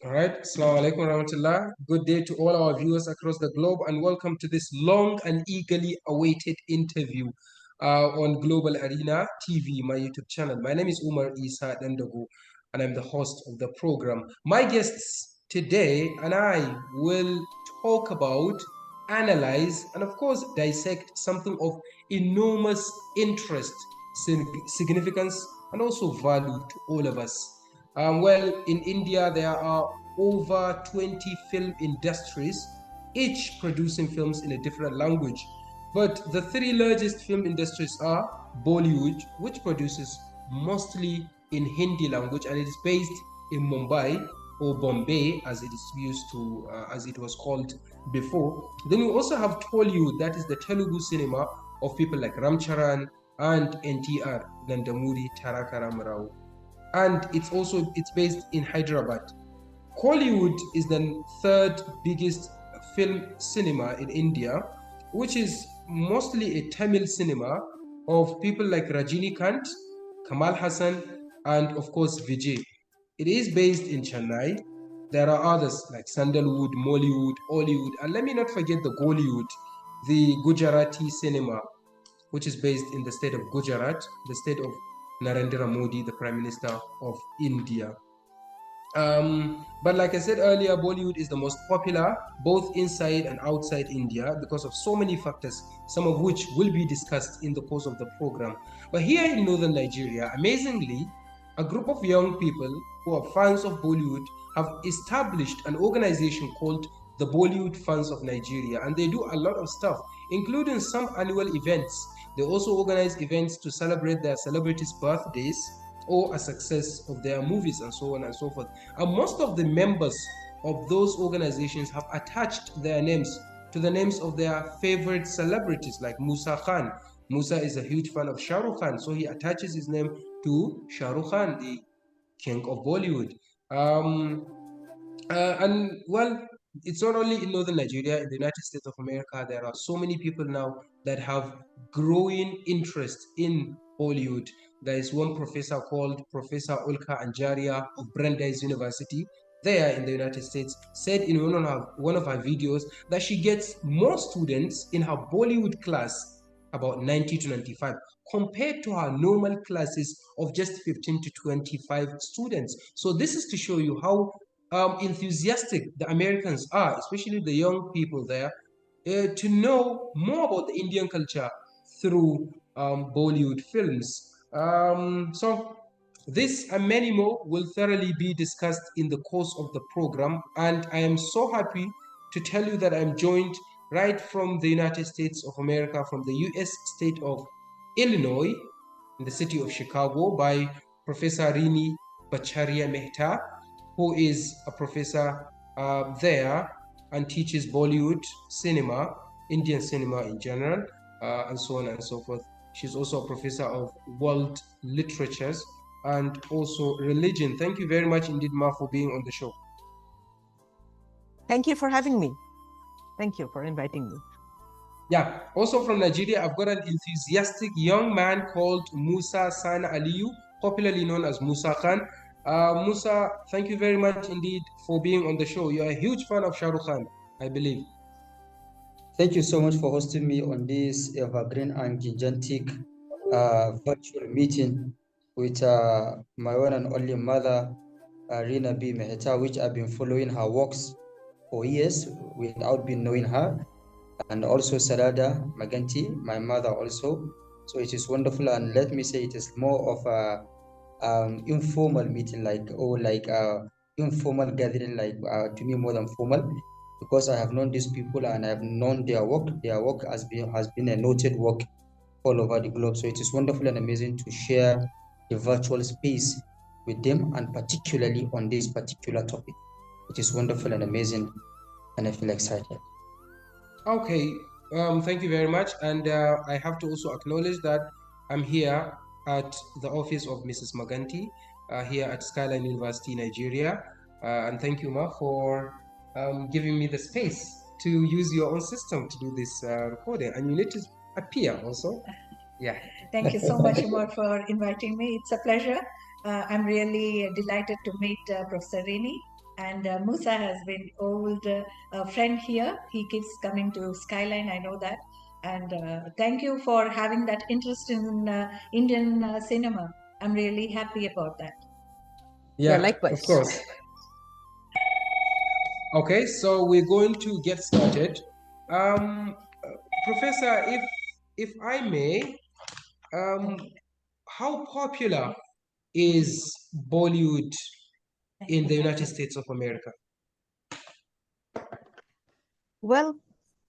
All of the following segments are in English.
All right, Assalamu alaikum warahmatullah. Good day to all our viewers across the globe, and welcome to this long and eagerly awaited interview on Global Arena TV, my YouTube channel. My name is Umar Isa Dandago, and I'm the host of the program. My guests today and I will talk about, analyze, and of course, dissect something of enormous interest, significance, and also value to all of us. Well, in India, there are over 20 film industries, each producing films in a different language. But the three largest film industries are Bollywood, which produces mostly in Hindi language, and it is based in Mumbai or Bombay, as it is used to, as it was called before. Then we also have Tollywood, that is the Telugu cinema of people like Ramcharan and NTR, Nandamuri Taraka Ramarao, and it's based in Hyderabad. Kollywood is the third biggest film cinema in India, which is mostly a Tamil cinema of people like Rajinikanth, Kamal Hassan, and of course Vijay. It is based in Chennai. There are others like Sandalwood, Mollywood, Hollywood, and let me not forget the Gollywood, the Gujarati cinema, which is based in the state of Gujarat, the state of Narendra Modi, the Prime Minister of India. But like I said earlier, Bollywood is the most popular both inside and outside India because of so many factors, some of which will be discussed in the course of the program. But here in northern Nigeria, amazingly, a group of young people who are fans of Bollywood have established an organization called the Bollywood Fans of Nigeria, and they do a lot of stuff, including some annual events. They also organize events to celebrate their celebrities' birthdays or a success of their movies and so on and so forth. And most of the members of those organizations have attached their names to the names of their favorite celebrities, like Musa Khan. Musa is a huge fan of Shah Rukh Khan, so he attaches his name to Shah Rukh Khan, the king of Bollywood. And well, it's not only in northern Nigeria, in the United States of America, there are so many people now that have growing interest in Bollywood. There is one professor called Professor Ulka Anjaria of Brandeis University there in the United States, said in one of her videos that she gets more students in her Bollywood class, about 90 to 95, compared to her normal classes of just 15 to 25 students. So this is to show you how enthusiastic the Americans are, especially the young people there, to know more about the Indian culture through Bollywood films. So this and many more will thoroughly be discussed in the course of the program, and I am so happy to tell you that I'm joined right from the United States of America, from the US state of Illinois, in the city of Chicago, by Professor Rini Bhattacharya Mehta, who is a professor there and teaches Bollywood cinema, Indian cinema in general, and so on and so forth. She's also a professor of world literatures and also religion. Thank you very much indeed, Ma, for being on the show. Thank you for having me. Thank you for inviting me. Yeah, also from Nigeria, I've got an enthusiastic young man called Musa Sani Aliyu, popularly known as Musa Khan. Musa, thank you very much indeed for being on the show. You're a huge fan of Shah Rukh Khan, I believe. Thank you so much for hosting me on this evergreen and gigantic virtual meeting with my one and only mother, Rini Mehta, which I've been following her works for years without being knowing her, and also Sarada, Maganti, my mother also. So it is wonderful, and let me say it is more of a informal meeting, informal gathering, to me more than formal, because I have known these people and I have known their work. Their work has been a noted work all over the globe. So it is wonderful and amazing to share the virtual space with them, and particularly on this particular topic. It is wonderful and amazing, and I feel excited. Okay, thank you very much. And I have to also acknowledge that I'm here at the office of Mrs. Maganti here at Skyline University, Nigeria. And thank you, Ma, for giving me the space to use your own system to do this recording. And you need to appear also. Yeah. Thank you so much, Umar, for inviting me. It's a pleasure. I'm really delighted to meet Professor Rini. And Musa has been old friend here. He keeps coming to Skyline, I know that. And thank you for having that interest in Indian cinema. I'm really happy about that. Yeah, Yeah, of likewise. course. Okay, so we're going to get started. Professor, if I may, um, how popular is Bollywood in the United States of America? Well,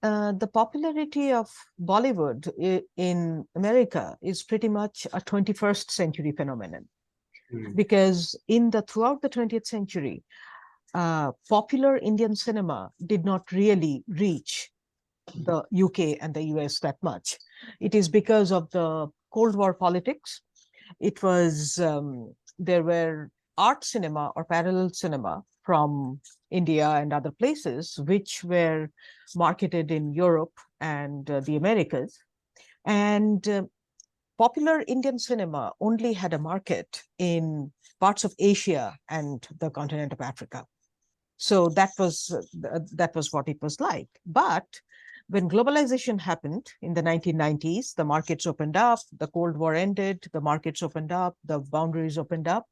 the popularity of Bollywood in America is pretty much a 21st century phenomenon, because throughout the 20th century, popular Indian cinema did not really reach the UK and the US that much. It is because of the Cold War politics. It was there were art cinema or parallel cinema from India and other places, which were marketed in Europe and the Americas. And popular Indian cinema only had a market in parts of Asia and the continent of Africa. So that was what it was like. But when globalization happened in the 1990s, the markets opened up, the Cold War ended, the markets opened up, the boundaries opened up,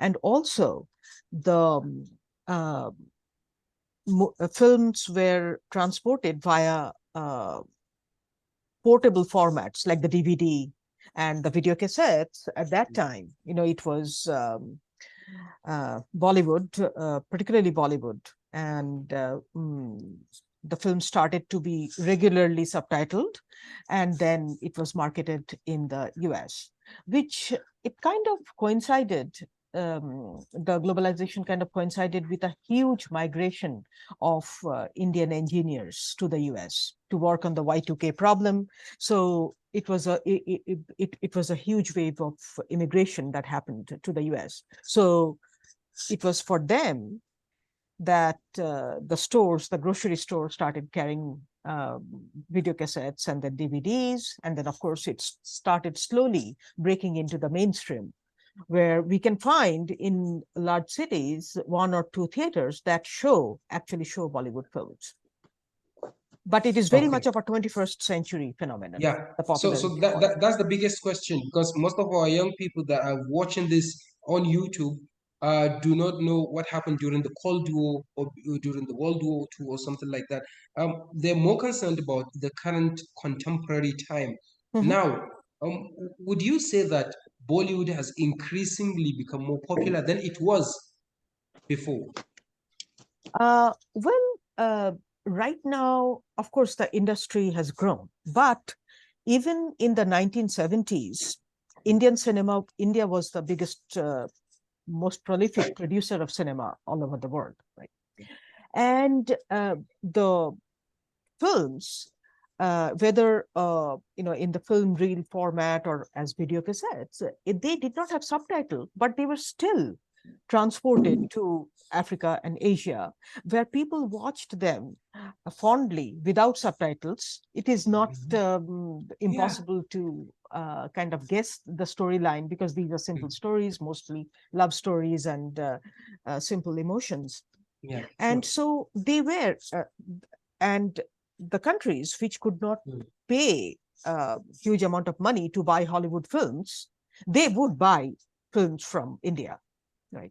and also the uh, films were transported via portable formats like the DVD and the video cassettes. At that time, it was Bollywood, particularly Bollywood, and the film started to be regularly subtitled, and then it was marketed in the US, which it kind of coincided. The globalization kind of coincided with a huge migration of Indian engineers to the US to work on the Y2K problem. So it was a huge wave of immigration that happened to the US. So it was for them that the grocery stores started carrying video cassettes and then DVDs. And then, of course, it started slowly breaking into the mainstream, where we can find in large cities one or two theaters that actually show Bollywood films. But it is very much of a 21st century phenomenon. Yeah. The So popularity that's the biggest question, because most of our young people that are watching this on YouTube do not know what happened during the Cold War or during the World War II or something like that. They're more concerned about the current contemporary time. Now, would you say that Bollywood has increasingly become more popular than it was before? Well, right now, of course, the industry has grown, but even in the 1970s, India was the biggest, most prolific producer of cinema all over the world, right? And the films, whether in the film reel format or as video cassettes, they did not have subtitle, but they were still transported to Africa and Asia, where people watched them fondly without subtitles. It is not impossible to kind of guess the storyline, because these are simple stories, mostly love stories and simple emotions. Yeah. And so they were, and the countries which could not pay a huge amount of money to buy Hollywood films, they would buy films from India, right?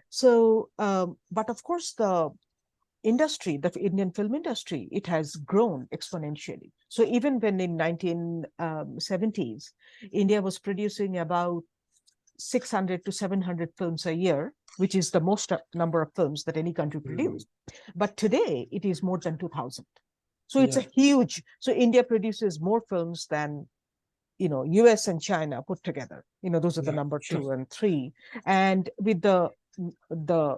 So, but of course, the Indian film industry, it has grown exponentially. So even when in 1970s, India was producing about 600 to 700 films a year, which is the most number of films that any country produced. But today it is more than 2,000. So it's a huge, so India produces more films than, US and China put together. Those are the number 2 and 3. And with the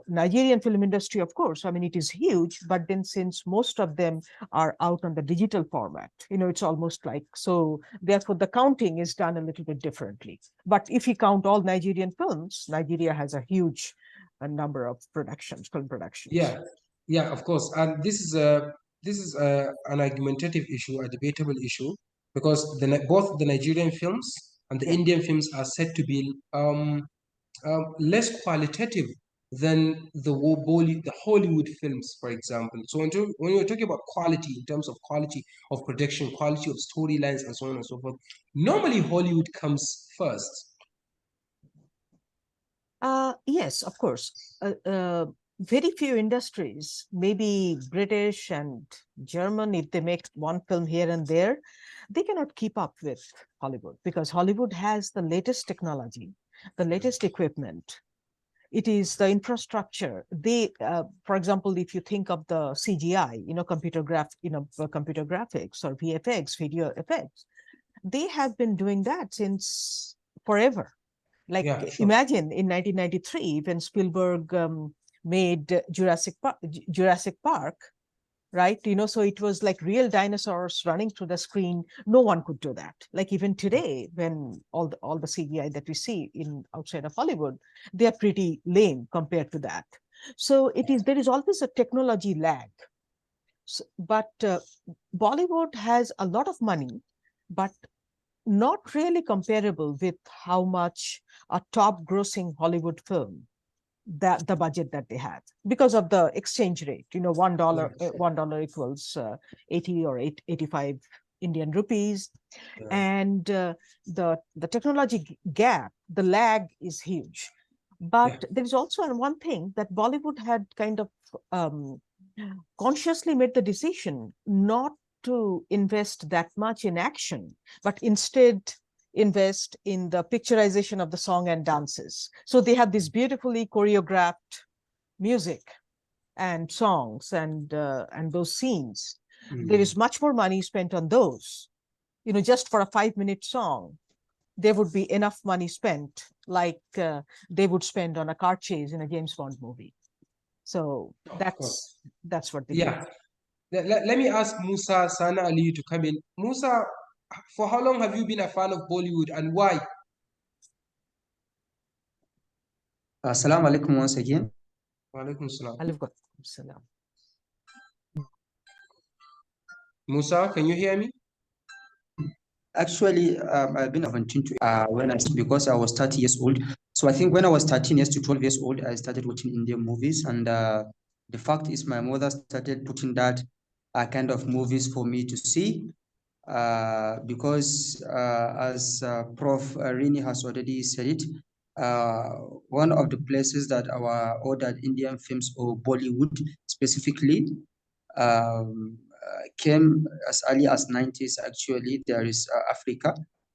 Nigerian film industry, of course, I mean, it is huge, but then since most of them are out on the digital format, it's almost like, so therefore the counting is done a little bit differently. But if you count all Nigerian films, Nigeria has a huge number of film productions. Yeah, of course. And this is an argumentative issue, a debatable issue, because both the Nigerian films and the Indian films are said to be less qualitative than the Hollywood films, for example. So when you're talking about quality, in terms of quality of production, quality of storylines, and so on and so forth, normally Hollywood comes first. Yes, of course. Very few industries, maybe British and German, if they make one film here and there, they cannot keep up with Hollywood because Hollywood has the latest technology, the latest equipment. It is the infrastructure. For example, if you think of the CGI, computer graphics or VFX, video effects, they have been doing that since forever. Like Yeah, sure. imagine in 1993 when Spielberg made Jurassic Park, right? So it was like real dinosaurs running through the screen. No one could do that. Like even today, when all the CGI that we see in outside of Hollywood, they are pretty lame compared to that. So there is always a technology lag. But Bollywood has a lot of money, but not really comparable with how much a top grossing Hollywood film, that the budget that they have because of the exchange rate. $1 equals 80 or 85 Indian rupees. Yeah. And the technology gap, the lag is huge. But there is also one thing that Bollywood had kind of consciously made the decision not to invest that much in action, but instead invest in the picturization of the song and dances. So they have this beautifully choreographed music and songs and those scenes. There is much more money spent on those. Just for a 5-minute song, there would be enough money spent like they would spend on a car chase in a James Bond movie. So that's what they do. Let me ask Musa, Sani, Aliyu to come in. Musa, for how long have you been a fan of Bollywood and why? Assalamu alaikum once again. Wa alaikum salam. Salam. Musa, can you hear me? Actually, I've been 17 to because I was 30 years old. So I think when I was 13 years to 12 years old, I started watching Indian movies. And the fact is my mother started putting that kind of movies for me to see. Because as Prof. Rini has already said it, one of the places that our ordered Indian films or Bollywood specifically came as early as 90s. Actually, there is Africa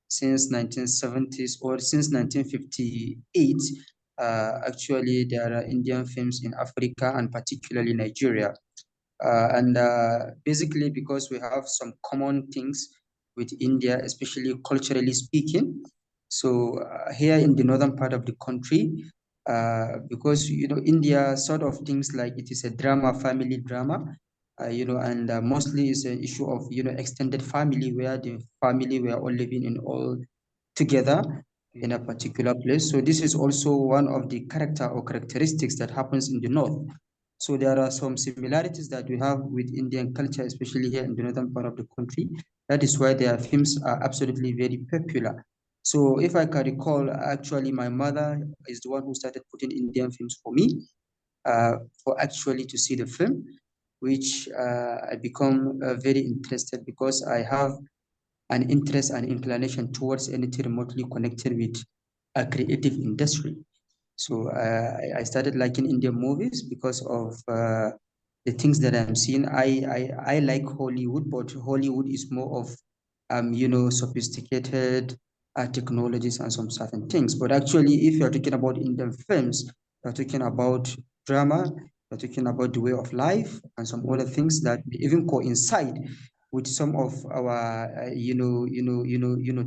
since 1970s or since 1958. Actually, there are Indian films in Africa and particularly Nigeria. Basically because we have some common things with India, especially culturally speaking. So here in the northern part of the country, because India sort of things like it is a drama, family drama, and mostly it's an issue of extended family where the family were all living in all together in a particular place. So this is also one of the characteristics that happens in the north. So there are some similarities that we have with Indian culture, especially here in the northern part of the country. That is why their films are absolutely very popular. So if I can recall, actually my mother is the one who started putting Indian films for me, for actually to see the film, which I become very interested because I have an interest and inclination towards anything remotely connected with a creative industry. So I started liking Indian movies because of the things that I'm seeing. I like Hollywood, but Hollywood is more of sophisticated technologies and some certain things. But actually, if you're talking about Indian films, you're talking about drama, you're talking about the way of life and some other things that even coincide with some of our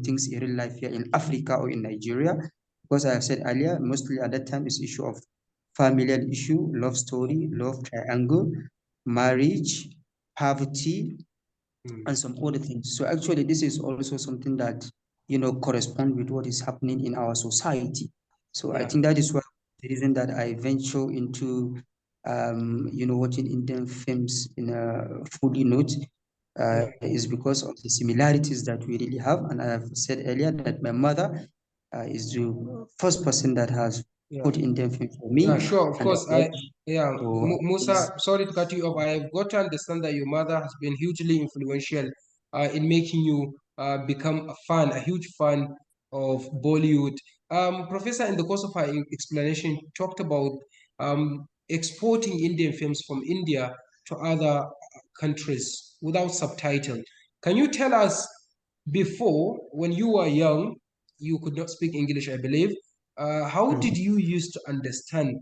things in real life here in Africa or in Nigeria. Because I have said earlier, mostly at that time is issue of familial issue, love story, love triangle, marriage, poverty, and some other things. So actually, this is also something that correspond with what is happening in our society. So I think that is why the reason that I venture into watching Indian films in a fully note is because of the similarities that we really have. And I have said earlier that my mother is the first person that has good Indian film for me. Yeah, sure, of And course. Musa, this, sorry to cut you off. I've got to understand that your mother has been hugely influential in making you become a fan, a huge fan of Bollywood. Professor, in the course of her explanation, talked about exporting Indian films from India to other countries without subtitle. Can you tell us, before, when you were young, you could not speak English, I believe. How did you used to understand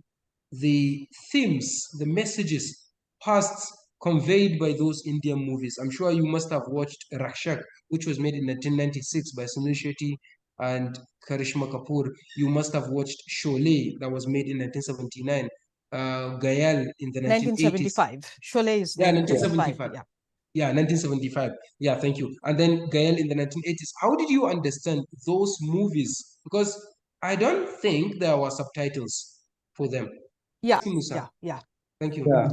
the themes, the messages passed, conveyed by those Indian movies? I'm sure you must have watched RUKH, which was made in 1996 by Sunil Shetty and Karishma Kapoor. You must have watched Sholay, that was made in 1979. Gayal in the 1980s. 1975. Sholay is Yeah, 1975. 1975. Yeah. Yeah, 1975. Yeah, thank you. And then Gael in the 1980s. How did you understand those movies? Because I don't think there were subtitles for them. Yeah. Musa. Yeah. Yeah. Thank you. yeah.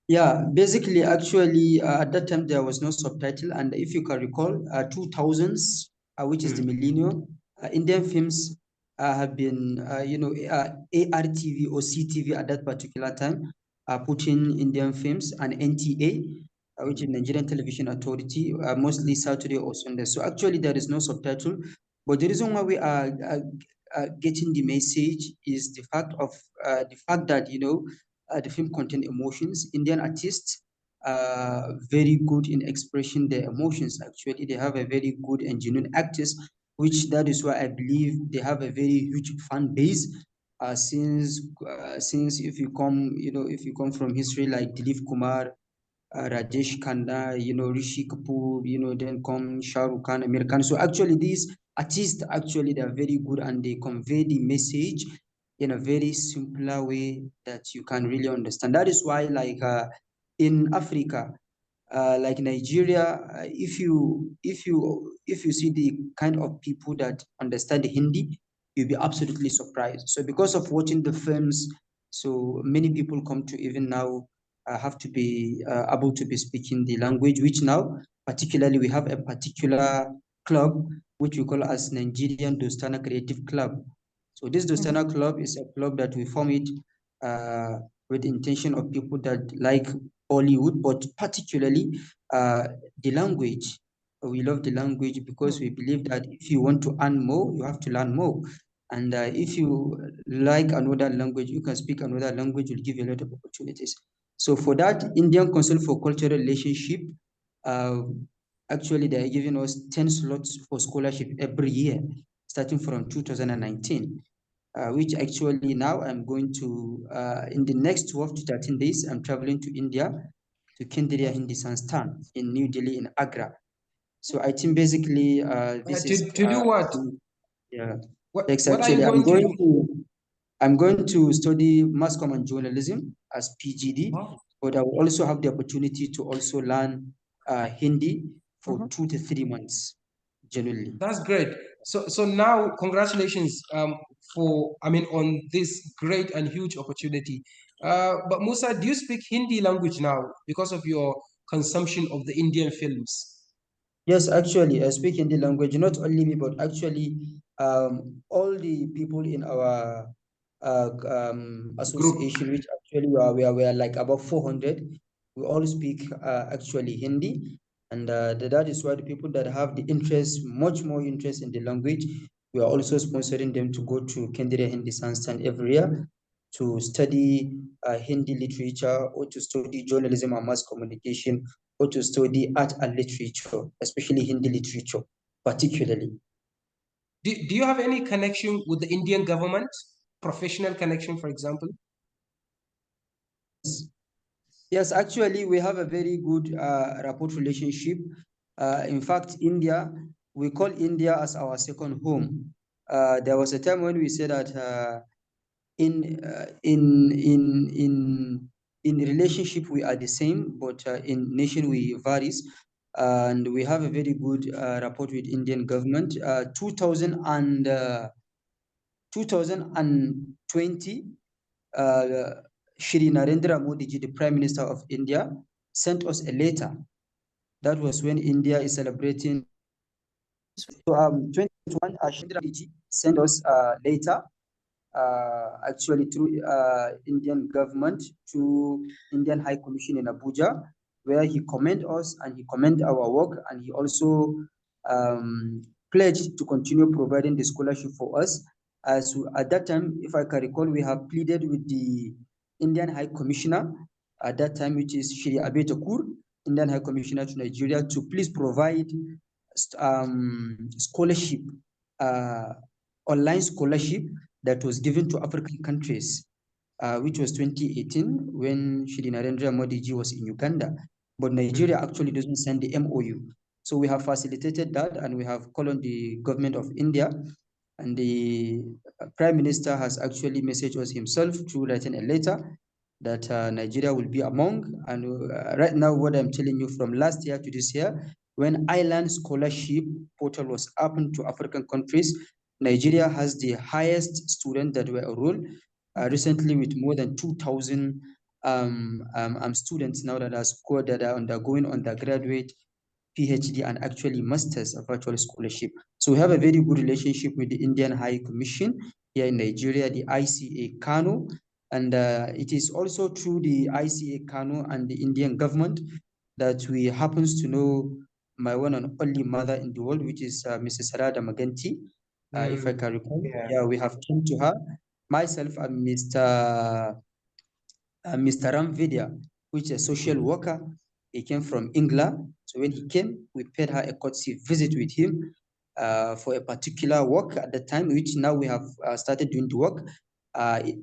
Yeah, basically, actually, at that time there was no subtitle, and if you can recall, 2000s, which is the millennium, Indian films have been, ARTV or CTV at that particular time, putting Indian films, and NTA, which is Nigerian Television Authority, mostly Saturday or Sunday. So actually, there is no subtitle, but the reason why we are getting the message is the fact that the film contains emotions. Indian artists are very good in expressing their emotions. Actually, they have a very good and genuine actors, which that is why I believe they have a very huge fan base. Since if you come from history like Dilip Kumar, Rajesh Khanna, Rishi Kapoor, then come Shah Rukh Khan, American. So actually, these artists actually they are very good and they convey the message in a very simpler way that you can really understand. That is why, like in Africa, like Nigeria, if you see the kind of people that understand Hindi, you'll be absolutely surprised. So because of watching the films, so many people come to even now have to be able to be speaking the language, which now, particularly, we have a particular club which we call as Nigerian Dostana Creative Club. So this Dostana Club is a club that we form it with the intention of people that like Bollywood, but particularly the language. We love the language because we believe that if you want to earn more, you have to learn more. And if you like another language, you can speak another language, will give you a lot of opportunities. So for that, Indian Council for Cultural Relationship, actually they are giving us 10 slots for scholarship every year, starting from 2019. Which actually now I'm going to, in the next 12 to 13 days, I'm traveling to India, to Kendriya Hindi Sansthan in New Delhi, in Agra. So I think basically this is... To do what? Yeah. What are you going to do? I'm going to study mass comm and journalism as PGD, but I will also have the opportunity to also learn Hindi for 2 to 3 months, generally. That's great. So now, congratulations on this great and huge opportunity. But Musa, do you speak Hindi language now because of your consumption of the Indian films? Yes, actually, I speak Hindi language, not only me, but actually all the people in our association, which actually we are like about 400, we all speak actually Hindi. And that is why the people that have the interest, much more interest in the language, we are also sponsoring them to go to Kendriya Hindi Sansthan every year to study Hindi literature, or to study journalism and mass communication, or to study art and literature, especially Hindi literature, particularly. Do you have any connection with the Indian government? Professional connection, for example? Yes, actually, we have a very good rapport relationship. In fact, India, we call India as our second home. There was a time when we said that in relationship we are the same, but in nation we varies, and we have a very good rapport with Indian government. 2020, Shri Narendra Modi ji, the Prime Minister of India, sent us a letter. That was when India is celebrating. So 2021, Shri Narendra Modi ji sent us a letter actually through Indian government to Indian High Commission in Abuja, where he commend us and he commend our work, and he also pledged to continue providing the scholarship for us. As at that time, if I can recall, we have pleaded with the Indian High Commissioner at that time, which is Shri Abetakur, Indian High Commissioner to Nigeria, to please provide scholarship, online scholarship that was given to African countries, which was 2018 when Shri Narendra Modi ji was in Uganda. But Nigeria actually doesn't send the MOU. So we have facilitated that, and we have called on the government of India, and the Prime Minister has actually messaged us himself through writing a letter that Nigeria will be among. And right now, what I'm telling you, from last year to this year, when Island Scholarship Portal was open to African countries, Nigeria has the highest student that were enrolled recently, with more than 2,000 students now that are scored, that are undergoing undergraduate, PhD, and actually masters of virtual scholarship. So we have a very good relationship with the Indian High Commission here in Nigeria, the ICA Kano, and it is also through the ICA Kano and the Indian government that we happens to know my one and only mother in the world, which is Mrs. Sarada Maganti. If I can recall, yeah, we have come to her, myself and Mr. Ram Vidya, which is a social worker. He came from England. So when he came, we paid her a courtesy visit with him for a particular work at the time, which now we have started doing the work.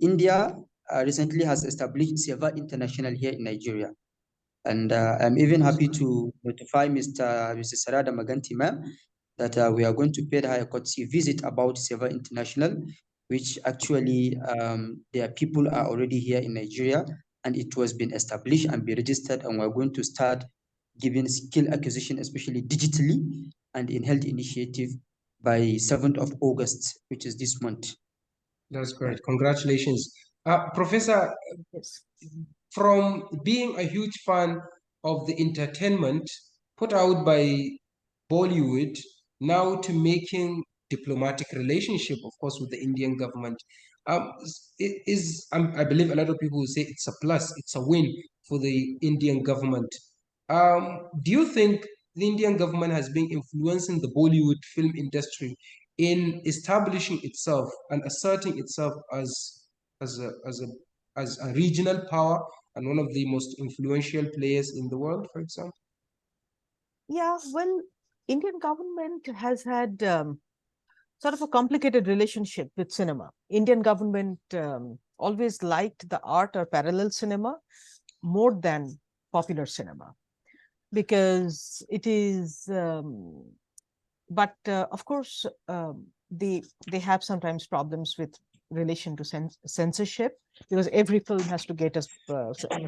India recently has established SHAH International here in Nigeria. And I'm even happy to notify Mrs. Sarada Maganti, ma'am, that we are going to pay her a courtesy visit about SHAH International, which actually their people are already here in Nigeria, and it was been established and be registered, and we're going to start giving skill acquisition, especially digitally and in health initiative, by 7th of August, which is this month. That's great. Congratulations. Professor, Yes. from being a huge fan of the entertainment put out by Bollywood, now to making diplomatic relationship, of course, with the Indian government, I believe a lot of people will say it's a plus, it's a win for the Indian government. Do you think the Indian government has been influencing the Bollywood film industry in establishing itself and asserting itself as a, as a as a regional power and one of the most influential players in the world, for example? Yeah, well, Indian government has had sort of a complicated relationship with cinema. Indian government always liked the art or parallel cinema more than popular cinema, because it is, but of course, they have sometimes problems with relation to censorship, because every film has to get a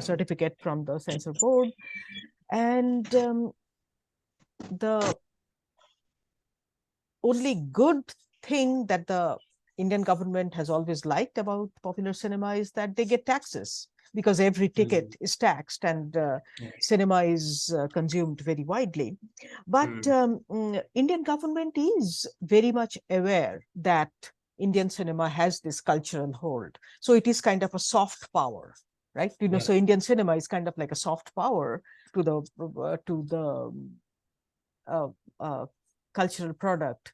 certificate from the censor board. And the only good thing that the Indian government has always liked about popular cinema is that they get taxes, because every ticket is taxed, and cinema is consumed very widely. But Indian government is very much aware that Indian cinema has this cultural hold. So it is kind of a soft power, right? So Indian cinema is kind of like a soft power to the cultural product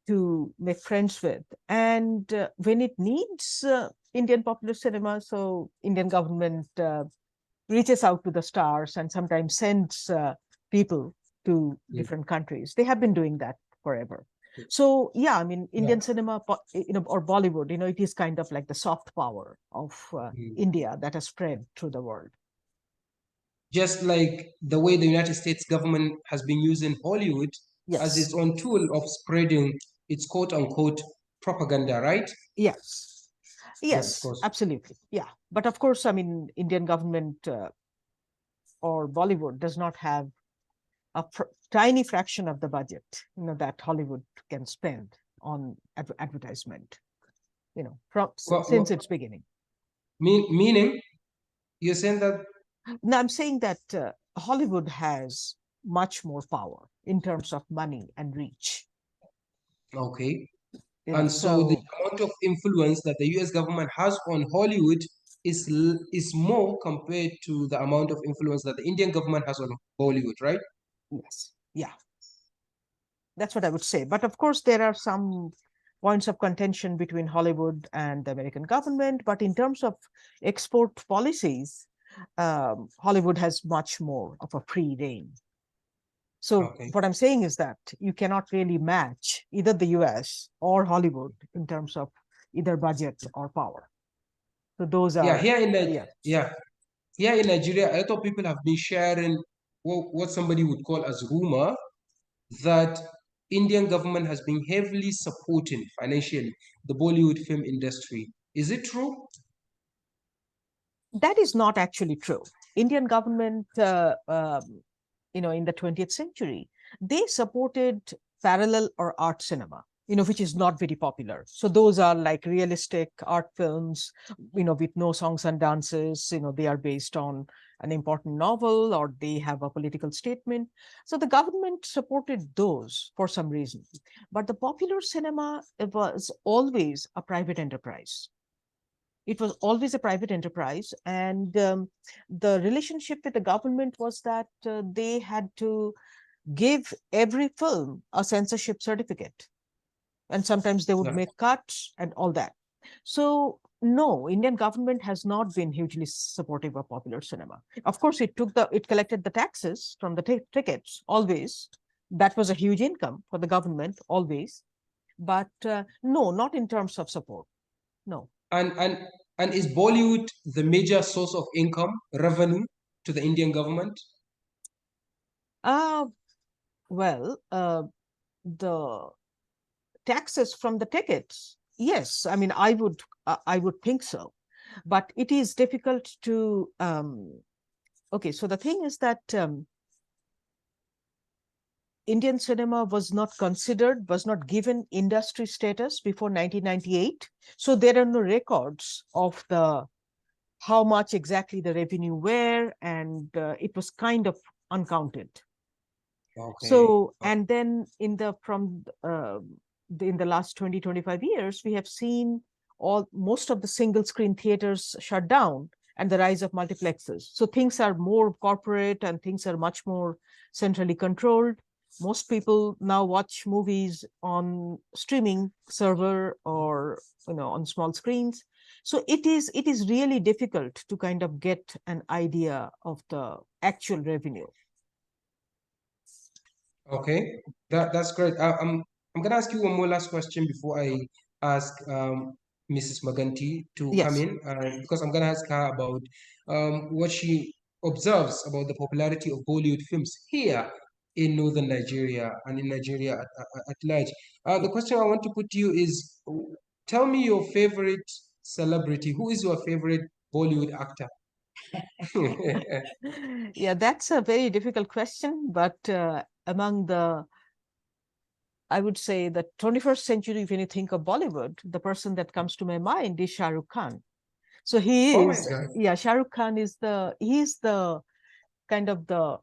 to make friends with. And when it needs Indian popular cinema, so Indian government reaches out to the stars and sometimes sends people to different countries. They have been doing that forever. So yeah, I mean, Indian cinema, or Bollywood, it is kind of like the soft power of India that has spread through the world. Just like the way the United States government has been using Hollywood as its own tool of spreading its quote-unquote propaganda, right? Yes. Yes, absolutely. Yeah. But of course, I mean, Indian government or Bollywood does not have a tiny fraction of the budget, that Hollywood can spend on advertisement, since its beginning. Meaning, you're saying that? No, I'm saying that Hollywood has much more power in terms of money and reach. Okay. And so the so amount of influence that the US government has on Hollywood is more compared to the amount of influence that the Indian government has on Bollywood, right? yes, yeah, that's what I would say. But of course, there are some points of contention between Hollywood and the American government. But in terms of export policies, Hollywood has much more of a free reign. So Okay. what I'm saying is that you cannot really match either the US or Hollywood in terms of either budget or power. So those Yeah, are, yeah. here in Nigeria, a lot of people have been sharing what somebody would call as rumor that Indian government has been heavily supporting financially the Bollywood film industry. Is it true? That is not actually true. Indian government, in the 20th century, they supported parallel or art cinema, which is not very popular. So those are like realistic art films, with no songs and dances. They are based on an important novel or they have a political statement. So the government supported those for some reason. But the popular cinema was always a private enterprise. It was always a private enterprise, and the relationship with the government was that they had to give every film a censorship certificate, and sometimes they would Yeah. make cuts and all that. So no, Indian government has not been hugely supportive of popular cinema. Of course, it collected the taxes from the tickets always. That was a huge income for the government always, but no, not in terms of support. No. And is Bollywood the major source of income, revenue to the Indian government? Uh, well, the taxes from the tickets, yes. I mean, I would think so, but it is difficult to. Okay, so the thing is that Indian cinema was not considered, was not given industry status before 1998. So there are no records of the how much exactly the revenue were, and it was kind of uncounted. Okay. So, and then in the last 20, 25 years, we have seen most of the single screen theaters shut down and the rise of multiplexes. So things are more corporate and things are much more centrally controlled. Most people now watch movies on streaming server or on small screens. So it is really difficult to kind of get an idea of the actual revenue. Okay, that's great. I'm gonna ask you one more last question before I ask Mrs. Maganti to come Yes. in, because I'm gonna ask her about what she observes about the popularity of Bollywood films here in northern Nigeria and in Nigeria at large. The Yeah. question I want to put to you is, tell me your favorite celebrity. Who is your favorite Bollywood actor? Yeah, that's a very difficult question, but I would say the 21st century, when you think of Bollywood, the person that comes to my mind is Shah Rukh Khan. So Oh my God. Shah Rukh Khan he's the kind of the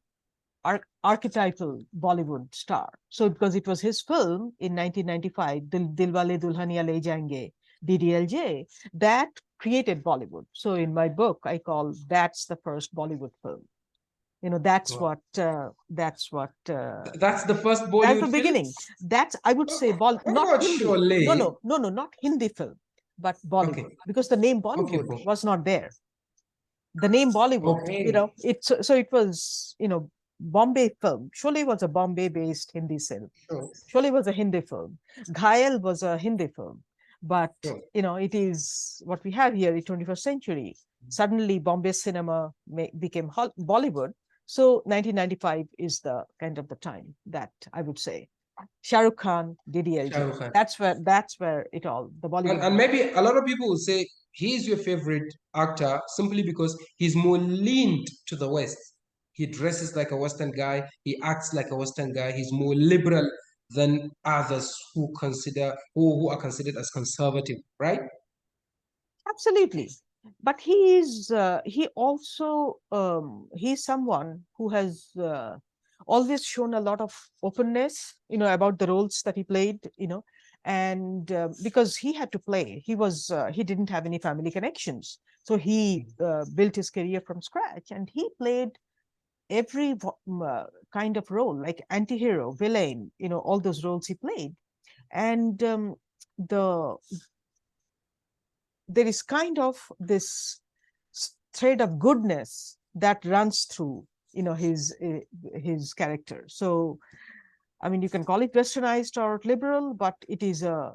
archetypal Bollywood star. So because it was his film in 1995, Dilwale Dulhaniya Le Jayenge, DDLJ, that created Bollywood. So in my book, I call that's the first Bollywood film. That's Wow. what That's the first that's the Bollywood film? beginning. That's, I would say, What not about Hindi. Sholay? No, not Hindi film, but Okay, Bollywood, because the name okay, Bollywood bro. was not there. The name Bollywood, Okay, it was, Bombay film. Sholay was a Bombay-based Hindi film. sure, Sholay was a Hindi film. Ghayal was a Hindi film. But, sure. it is what we have here in 21st century. Suddenly, Bombay cinema became Bollywood. So 1995 is the kind of the time that I would say. Shah Rukh Khan, Shah DDLJ. Rukh Khan. That's where the And, Bollywood. and maybe a lot of people will say he's your favorite actor simply because he's more leaned to the West. He dresses like a Western guy, he acts like a Western guy, he's more liberal than others who are considered as conservative, right? Absolutely. But he also he's someone who has always shown a lot of openness, about the roles that he played, And because he had to play, he didn't have any family connections. So he built his career from scratch, and he played every kind of role, like anti-hero, villain, all those roles he played. And there is kind of this thread of goodness that runs through, his character. So, I mean, you can call it westernized or liberal, but it is a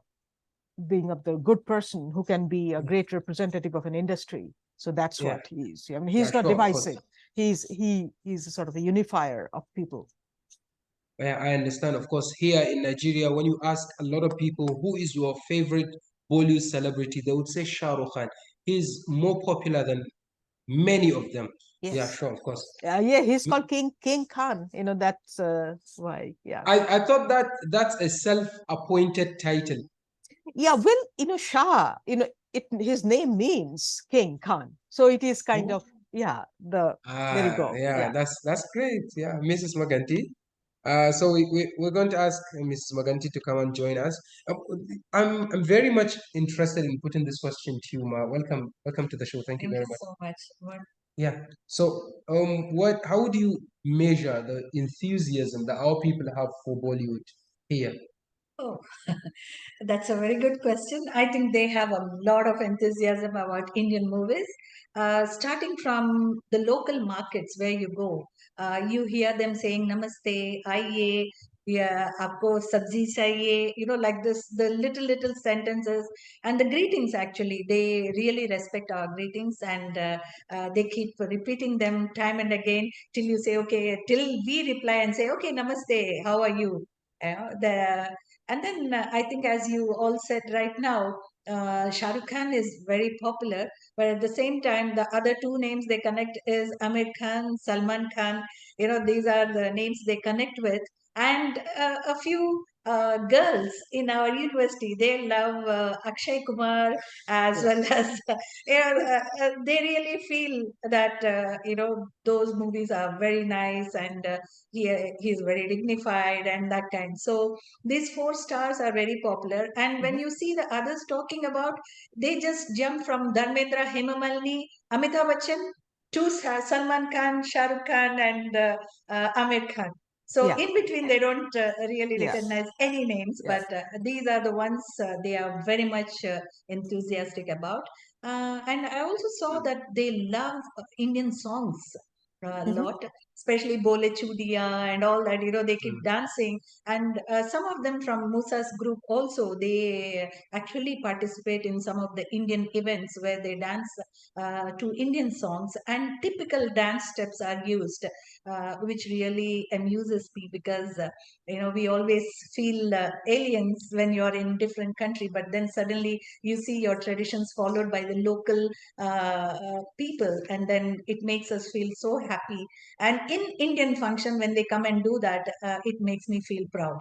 being of the good person who can be a great representative of an industry. So that's what he is. I mean, he's not divisive. He's a sort of a unifier of people. Yeah, I understand. Of course, here in Nigeria, when you ask a lot of people who is your favorite Bollywood celebrity, they would say Shah Rukh Khan. He's more popular than many of them. Yes. Yeah, sure, of course. Yeah, he's called King Khan. That's why. Yeah. I thought that's a self-appointed title. Yeah, well, Shah, his name means King Khan. So it is kind of, yeah, there you go. Yeah, that's great. Yeah, Mrs. Maganti. So we're going to ask Mrs. Maganti to come and join us. I'm very much interested in putting this question to you, Ma. Welcome to the show. Thank you very much. So much. Yeah. So how do you measure the enthusiasm that our people have for Bollywood here? Oh, that's a very good question. I think they have a lot of enthusiasm about Indian movies. Starting from the local markets where you go, you hear them saying Namaste, Aiye, yeah, Aapko sabzi chahiye, like this, the little sentences and the greetings actually. They really respect our greetings, and they keep repeating them time and again till you say, okay, till we reply and say, okay, Namaste, how are you? And then I think, as you all said right now, Shah Rukh Khan is very popular, but at the same time, the other two names they connect is Amir Khan, Salman Khan. These are the names they connect with, and a few girls in our university, they love Akshay Kumar as well as they really feel that those movies are very nice, and he's very dignified and that kind. So these four stars are very popular, and when you see the others talking about, they just jump from Dharmendra, Hema Malini, Amitabh Bachchan to Salman Khan, Shah Rukh Khan, and Amir Khan. So Yeah. in between, they don't really Yeah. recognize any names, Yeah. but these are the ones they are very much enthusiastic about. And I also saw that they love Indian songs a lot, especially Bole Chudiya and all that. They keep dancing, and some of them from Musa's group also, they actually participate in some of the Indian events where they dance to Indian songs, and typical dance steps are used, which really amuses me, because we always feel aliens when you're in different country, but then suddenly you see your traditions followed by the local people, and then it makes us feel so happy. And in Indian function, when they come and do that, it makes me feel proud.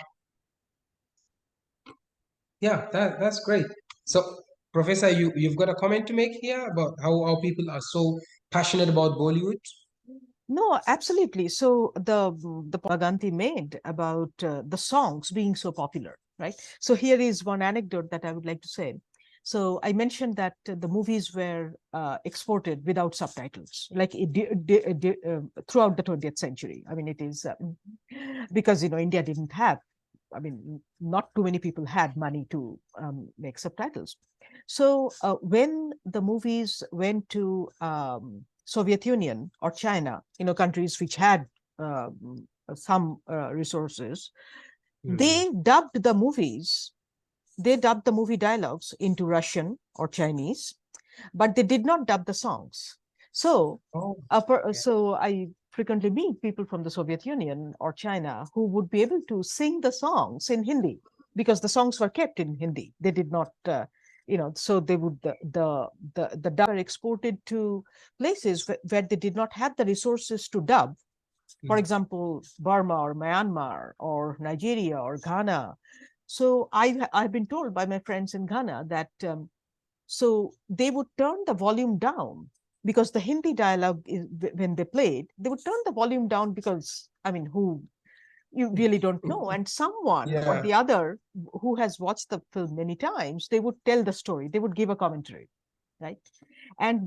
Yeah, that's great. So, Professor, you've got a comment to make here about how our people are so passionate about Bollywood? No, absolutely. So the Maganti made about the songs being so popular, right? So here is one anecdote that I would like to say. So I mentioned that the movies were exported without subtitles, like throughout the 20th century. I mean, it is because India didn't have. I mean, not too many people had money to make subtitles. So when the movies went to Soviet Union or China, countries which had some resources, they dubbed the movies. They dubbed the movie dialogues into Russian or Chinese, but they did not dub the songs. So, so I frequently meet people from the Soviet Union or China who would be able to sing the songs in Hindi, because the songs were kept in Hindi. They did not, so they would the dub are exported to places where they did not have the resources to dub. For example, Burma or Myanmar or Nigeria or Ghana. So I've been told by my friends in Ghana that so they would turn the volume down, because the Hindi dialogue is, when they played, they would turn the volume down, because I mean, who You really don't know. And someone or Yeah. the other who has watched the film many times, they would tell the story, they would give a commentary, right?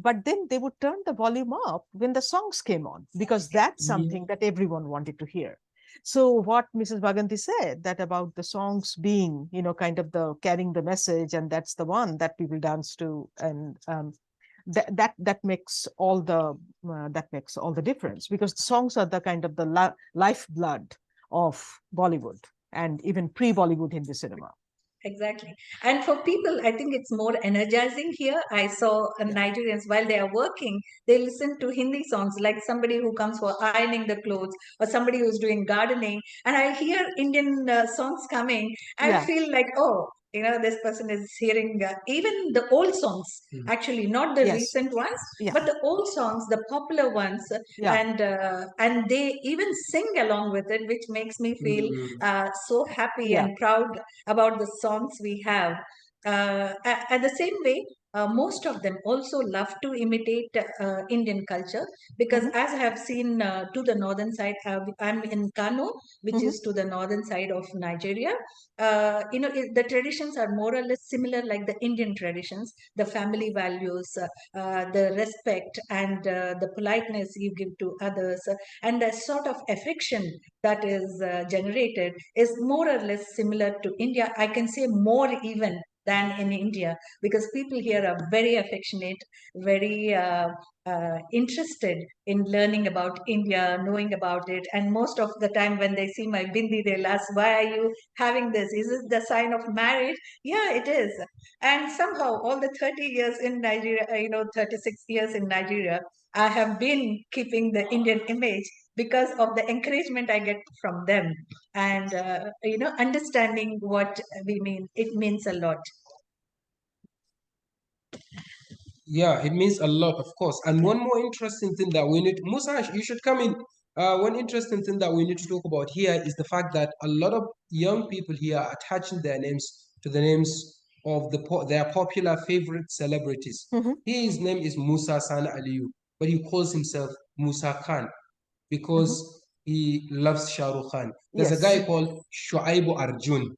But then they would turn the volume up when the songs came on, because that's something that everyone wanted to hear. So what Mrs. Maganti said, that about the songs being, kind of the carrying the message, and that's the one that people dance to, and that makes all the difference, because songs are the kind of the lifeblood of Bollywood and even pre-Bollywood Hindi cinema. Exactly. And for people, I think it's more energizing here. I saw Nigerians, while they are working, they listen to Hindi songs, like somebody who comes for ironing the clothes or somebody who's doing gardening. And I hear Indian songs coming. I feel like, oh, this person is hearing even the old songs, actually, not the recent ones, but the old songs, the popular ones. And they even sing along with it, which makes me feel so happy and proud about the songs we have. At the same way, most of them also love to imitate Indian culture, because as I have seen to the northern side, I'm in Kano, which is to the northern side of Nigeria. The traditions are more or less similar, like the Indian traditions, the family values, the respect, and the politeness you give to others, and the sort of affection that is generated is more or less similar to India. I can say more even than in India, because people here are very affectionate, very interested in learning about India, knowing about it. And most of the time when they see my bindi, they'll ask, why are you having this? Is it the sign of marriage? Yeah, it is. And somehow all the 30 years in Nigeria, 36 years in Nigeria, I have been keeping the Indian image because of the encouragement I get from them, and understanding what we mean. It means a lot. Yeah, it means a lot, of course. And one more interesting thing that we need, Musa, you should come in. One interesting thing that we need to talk about here is the fact that a lot of young people here are attaching their names to the names of their popular favorite celebrities. His name is Musa San Aliyu, but he calls himself Musa Khan because he loves Shah Rukh Khan. There's a guy called Shuaibu Arjun.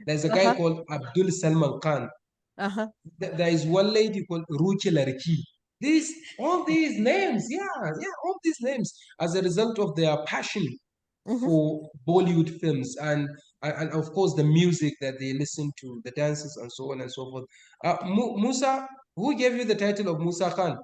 There's a guy called Abdul Salman Khan. There is one lady called Ruchi Larki. All these names, all these names, as a result of their passion for Bollywood films and of course the music that they listen to, the dances and so on and so forth. Musa, who gave you the title of Musa Khan?